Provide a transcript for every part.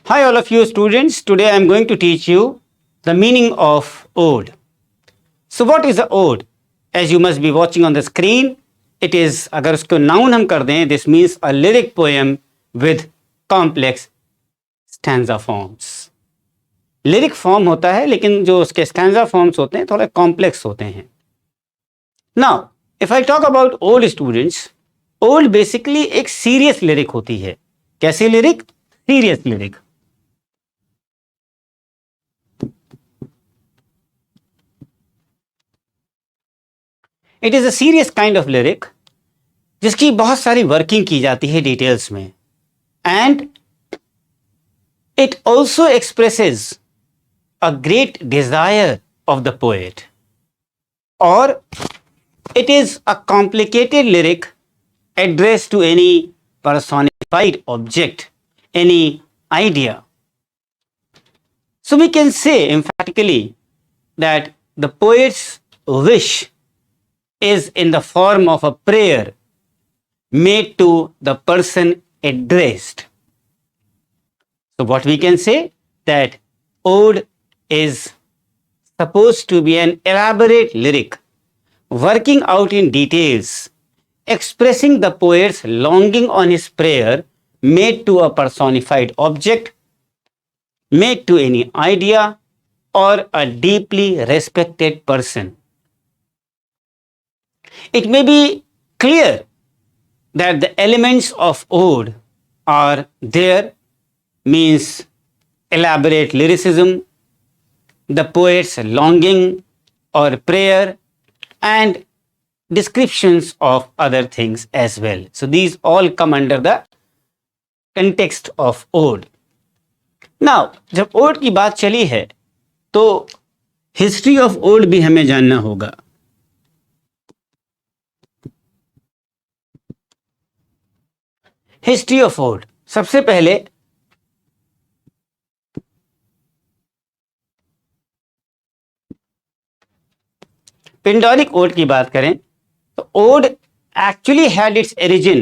Hi, all of you students. Today I am going to teach you the meaning of ode. So, what is a ode? As you must be watching on the screen, it is, अगर उसको noun हम कर दें, this means a lyric poem with complex stanza forms. Lyric form होता है लेकिन जो उसके स्टैंजा फॉर्म्स होते हैं थोड़े कॉम्प्लेक्स होते हैं. Now if I talk about old students, old basically एक सीरियस लिरिक होती है. कैसी lyric? Serious lyric. It is a serious kind of lyric जिसकी बहुत सारी वर्किंग की जाती है डिटेल्स में. And it also expresses a great desire of the poet, और it is a complicated lyric addressed to any personified object, any idea. So we can say emphatically that the poet's wish is in the form of a prayer made to the person addressed. So what we can say, that ode is supposed to be an elaborate lyric working out in details, expressing the poet's longing on his prayer made to a personified object, made to any idea, or a deeply respected person. It may be clear that the elements of ode are there, means elaborate lyricism, the poet's longing or prayer, and descriptions of other things as well. So these all come under the context of ode. Now, जब ode की बात चली है तो history of odd भी हमें जानना होगा. हिस्ट्री ऑफ ओड, सबसे पहले पिंडोरिक ओड की बात करें तो odd actually had its origin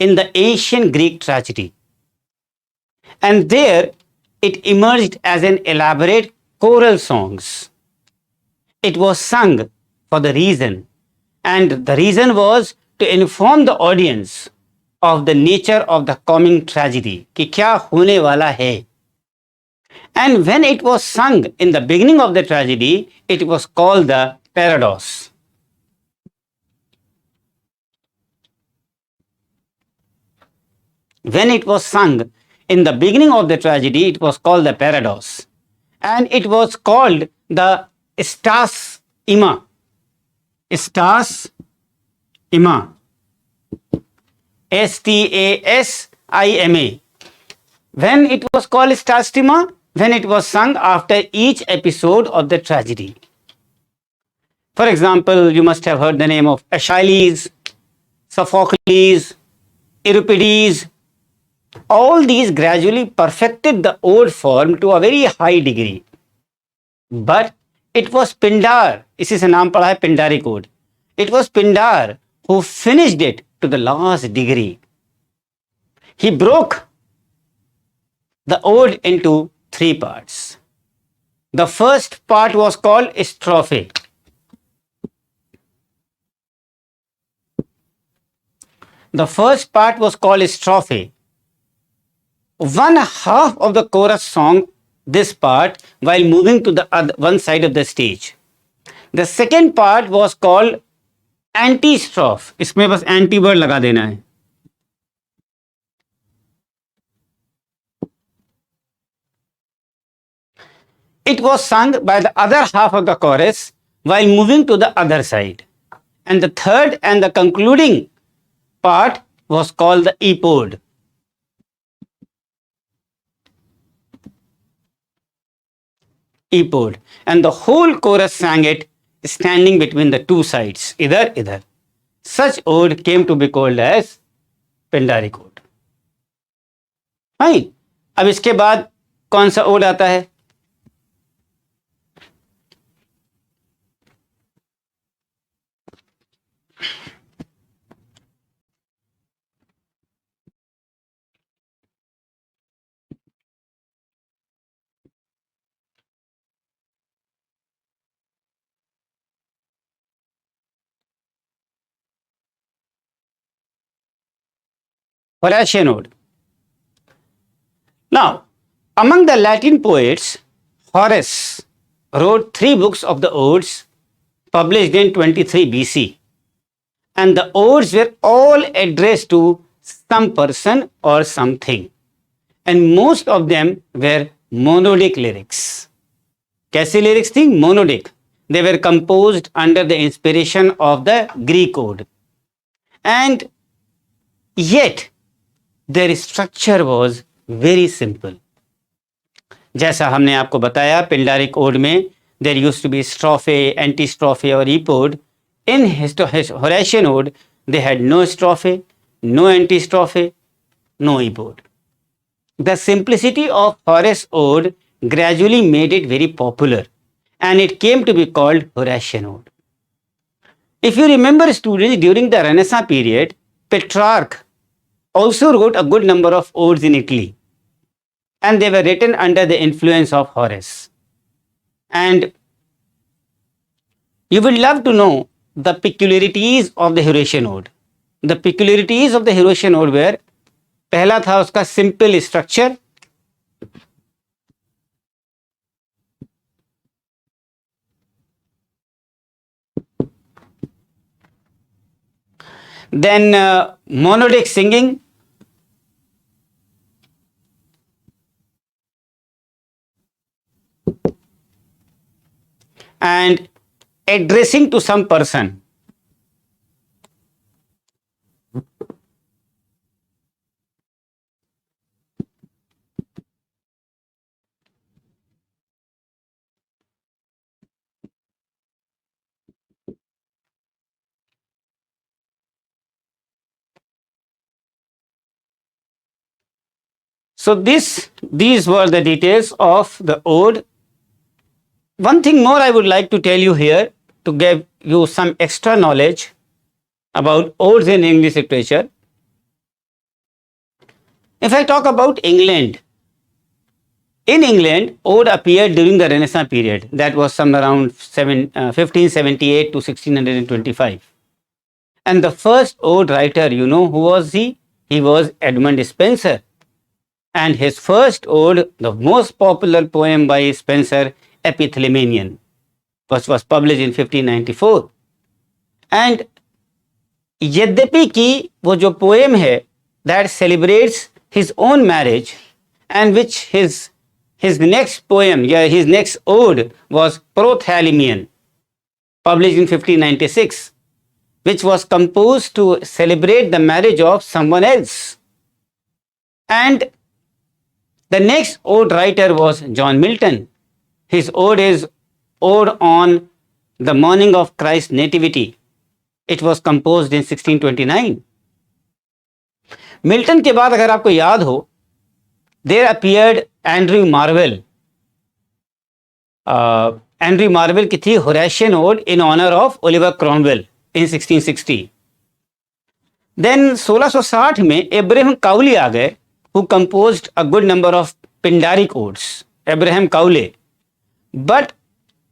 in the ancient Greek tragedy, and there it emerged as an elaborate choral songs. It was sung for the reason, and the reason was to inform the audience of the nature of the coming tragedy, कि क्या होने वाला है. And when it was sung in the beginning of the tragedy, it was called the parados. When it was sung in the beginning of the tragedy, it was called the parados, and it was called the stas ima. Stas ima. Stasima. When it was called stastima, when it was sung after each episode of the tragedy. For example, you must have heard the name of Aeschylus, Sophocles, Euripides. All these gradually perfected the ode form to a very high degree. But it was Pindar, इसी से नाम पड़ा है Pindaric ode. It was Pindar who finished it to the last degree. He broke the ode into three parts. The first part was called strophe. The first part was called strophe. One half of the chorus song this part while moving to the one side of the stage. The second part was called anti-strophe. इसमें बस anti word लगा देना है. It was sung by the other half of the chorus while moving to the other side. And the third and the concluding part was called the epode. Epode. And the whole chorus sang it standing between the two sides, idhar idhar. Such ode came to be called as Pindaric ode. Fine. अब इसके बाद कौन सा odd आता है? Horatian ode. Now, among the Latin poets, Horace wrote 3 books of the odes published in 23 BC. And the odes were all addressed to some person or something. And most of them were monodic lyrics. कैसी lyrics थी? Monodic. They were composed under the inspiration of the Greek ode. And yet, their structure was very simple. जैसा हमने आपको बताया पिंडारिक odd में there used to be strophe, antistrophe or epode. In Horatian ode, they had no strophe, no antistrophe, no epode. The simplicity of Horace ode gradually made it very popular and it came to be called Horatian ode. If you remember, students, during the Renaissance period, Petrarch also wrote a good number of odes in Italy, and they were written under the influence of Horace. And you will love to know the peculiarities of the Horatian ode. The peculiarities of the Horatian ode were, पहला था उसका simple structure, then monodic singing, and addressing to some person. So these were the details of the ode. One thing more I would like to tell you here to give you some extra knowledge about odes in English literature. If I talk about England, in England, ode appeared during the Renaissance period. That was somewhere around 1578 to 1625. And the first ode writer, you know who was he? He was Edmund Spenser. And his first ode, the most popular poem by Spenser, Epithalaminion, was published in 1594. And यद्यपि कि वो जो poem है that celebrates his own marriage, and which his next poem, his next ode was Prothalamion, published in 1596, which was composed to celebrate the marriage of someone else. And the next ode writer was John Milton. His ode is Ode on the Morning of Christ's Nativity. It was composed in 1629. Milton के बाद अगर आपको याद हो, there appeared Andrew Marvell. Andrew Marvell की थी Horatian ode in honor of Oliver Cromwell in 1660. Then 1660 में Abraham Cowley आ गए, who composed a good number of Pindaric odes. Abraham Cowley. But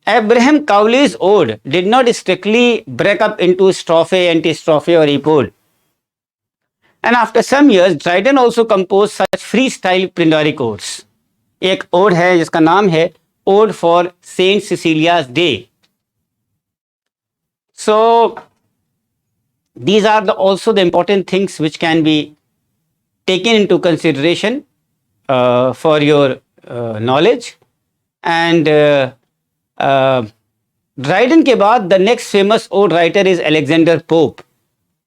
Abraham Cowley's ode did not strictly break up into strophe, antistrophe or epode. And after some years, Dryden also composed such freestyle Pindaric odes. एक ode है जिसका नाम है Ode for Saint Cecilia's Day. So these are also the important things which can be taken into consideration for your knowledge. And Dryden के बाद the next famous ode writer is Alexander Pope,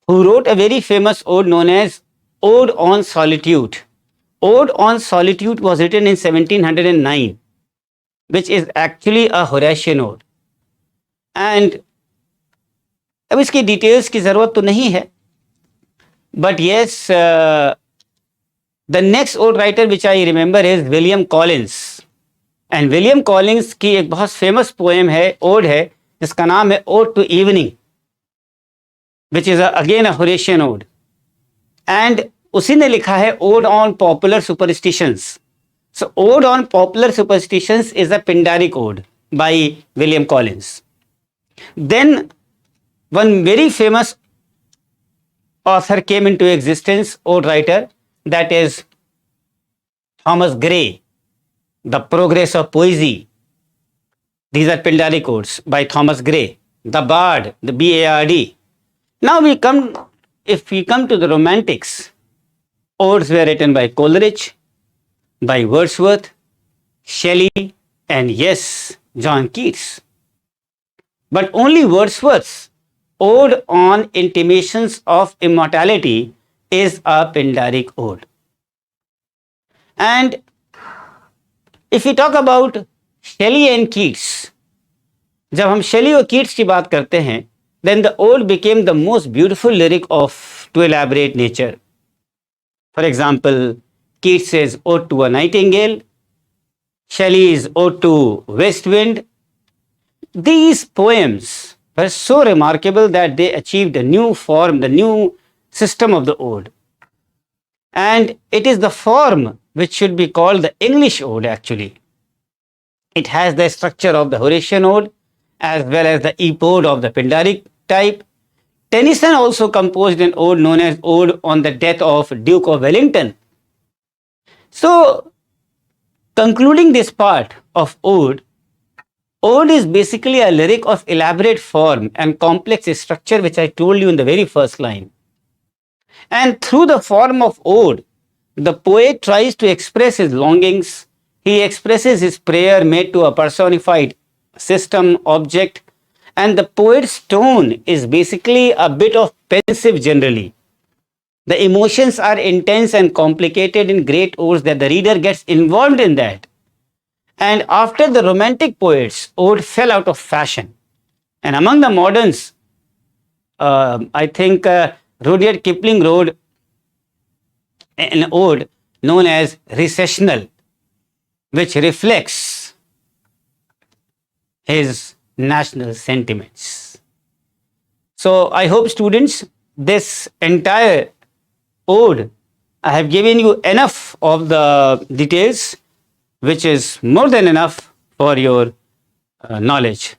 who wrote a very famous ode known as Ode on Solitude. Ode on Solitude was written in 1709, which is actually a Horatian ode. And अब इसकी details की ज़रूरत तो नहीं है, but yes, the next ode writer which I remember is William Collins. And William Collins की एक बहुत फेमस पोएम है, ode है, जिसका नाम है Ode to Evening, which is again a Horatian ode. And उसी ने लिखा है Ode on Popular Superstitions. So Ode on Popular Superstitions is a Pindaric ode by William Collins. Then one very famous author came into existence, ode writer, that is Thomas Gray, The Progress of Poesy. These are Pindaric odes by Thomas Gray. The Bard, the Bard. Now if we come to the Romantics, odes were written by Coleridge, by Wordsworth, Shelley, and yes, John Keats. But only Wordsworth's ode on intimations of immortality is a Pindaric ode. And if we talk about Shelley and Keats, जब हम शेली और Keats की बात करते हैं, then the ode became the most beautiful lyric to elaborate nature. For example, Keats says Ode to a Nightingale, Shelley's Ode to West Wind. These poems were so remarkable that they achieved a new form, the new system of the ode. And it is the form which should be called the English ode actually. It has the structure of the Horatian ode as well as the epode of the Pindaric type. Tennyson also composed an ode known as Ode on the Death of Duke of Wellington. So, concluding this part of ode is basically a lyric of elaborate form and complex structure, which I told you in the very first line. And through the form of ode, the poet tries to express his longings. He expresses his prayer made to a personified system, object, and the poet's tone is basically a bit of pensive generally. The emotions are intense and complicated in great odes that the reader gets involved in that. And after the Romantic poets, ode fell out of fashion. And among the moderns, I think Rudyard Kipling wrote an ode known as Recessional, which reflects his national sentiments. So I hope students, this entire ode, I have given you enough of the details, which is more than enough for your knowledge.